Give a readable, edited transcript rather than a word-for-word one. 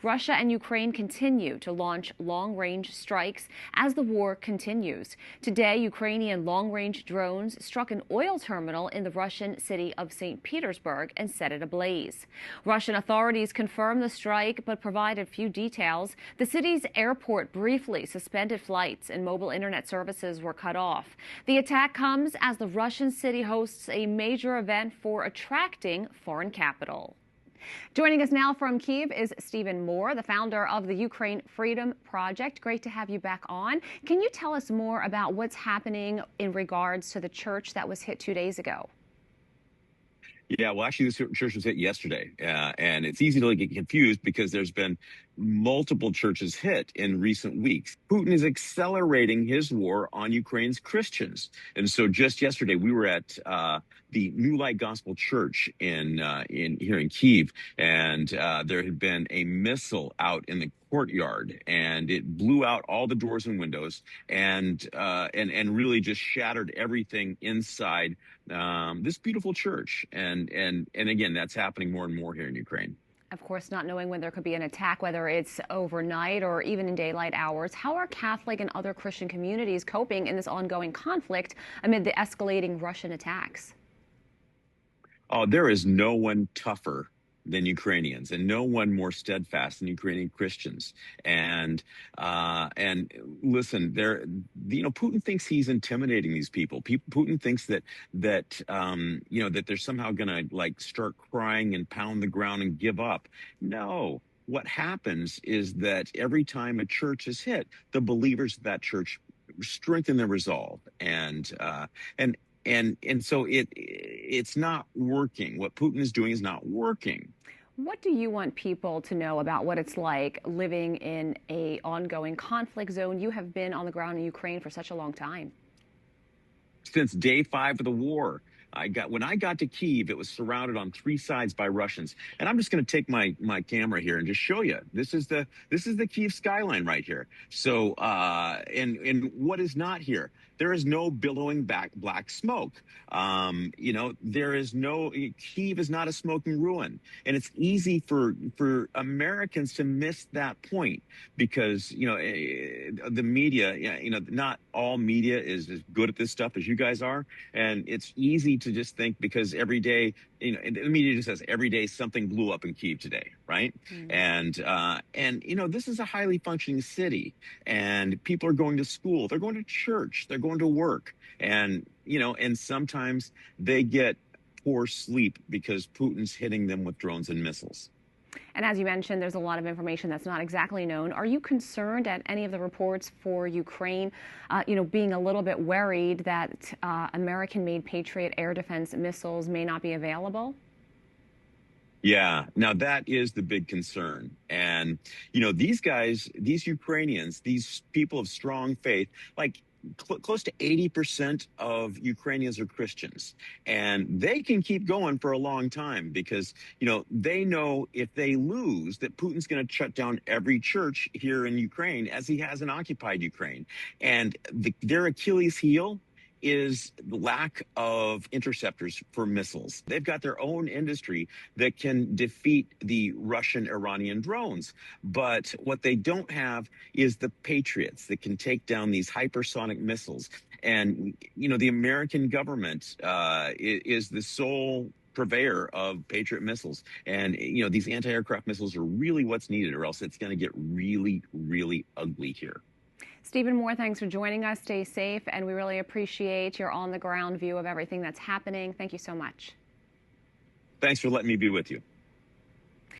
Russia and Ukraine continue to launch long-range strikes as the war continues. Today, Ukrainian long-range drones struck an oil terminal in the Russian city of St. Petersburg and set it ablaze. Russian authorities confirmed the strike but provided few details. The city's airport briefly suspended flights and mobile internet services were cut off. The attack comes as the Russian city hosts a major event for attracting foreign capital. Joining us now from Kyiv is Stephen Moore, the founder of the Ukraine Freedom Project. Great to have you back on. Can you tell us more about what's happening in regards to the church that was hit 2 days ago? Yeah, well, actually, this church was hit yesterday, and it's easy to get confused because there's been multiple churches hit in recent weeks. Putin is accelerating his war on Ukraine's Christians, and so just yesterday we were at the New Light Gospel Church in here in Kyiv, and there had been a missile out in the courtyard, and it blew out all the doors and windows, and really just shattered everything inside this beautiful church. And again, that's happening more and more here in Ukraine. Of course, not knowing when there could be an attack, whether it's overnight or even in daylight hours. How are Catholic and other Christian communities coping in this ongoing conflict amid the escalating Russian attacks? Oh, there is no one tougher than Ukrainians, and no one more steadfast than Ukrainian Christians. And listen, Putin thinks he's intimidating these people. Putin thinks that they're somehow going to start crying and pound the ground and give up. No. What happens is that every time a church is hit, the believers of that church strengthen their resolve, and so it's not working. What Putin is doing is not working. What do you want people to know about what it's like living in an ongoing conflict zone? You have been on the ground in Ukraine for such a long time. Since day 5 of the war. When I got to Kyiv, it was surrounded on 3 sides by Russians. And I'm just going to take my camera here and just show you. This is the Kyiv skyline right here. So and what is not here? There is no billowing black smoke. There is no, Kyiv is not a smoking ruin. And it's easy for Americans to miss that point because, the media, not all media is as good at this stuff as you guys are. And it's easy to just think because every day, the media just says every day something blew up in Kyiv today, right? Mm. And this is a highly functioning city, and people are going to school, they're going to church, they're going to work, and sometimes they get poor sleep because Putin's hitting them with drones and missiles. And as you mentioned, there's a lot of information that's not exactly known. Are you concerned at any of the reports for Ukraine, being a little bit worried that American-made Patriot air defense missiles may not be available? Yeah, now that is the big concern. And, these guys, these Ukrainians, these people of strong faith, close to 80% of Ukrainians are Christians, and they can keep going for a long time because, they know if they lose that Putin's going to shut down every church here in Ukraine as he has in occupied Ukraine. And their Achilles heel is the lack of interceptors for missiles. They've got their own industry that can defeat the Russian-Iranian drones. But what they don't have is the Patriots that can take down these hypersonic missiles. And, the American government is the sole purveyor of Patriot missiles. And, these anti-aircraft missiles are really what's needed, or else it's going to get really, really ugly here. Stephen Moore, thanks for joining us. Stay safe, and we really appreciate your on-the-ground view of everything that's happening. Thank you so much. Thanks for letting me be with you.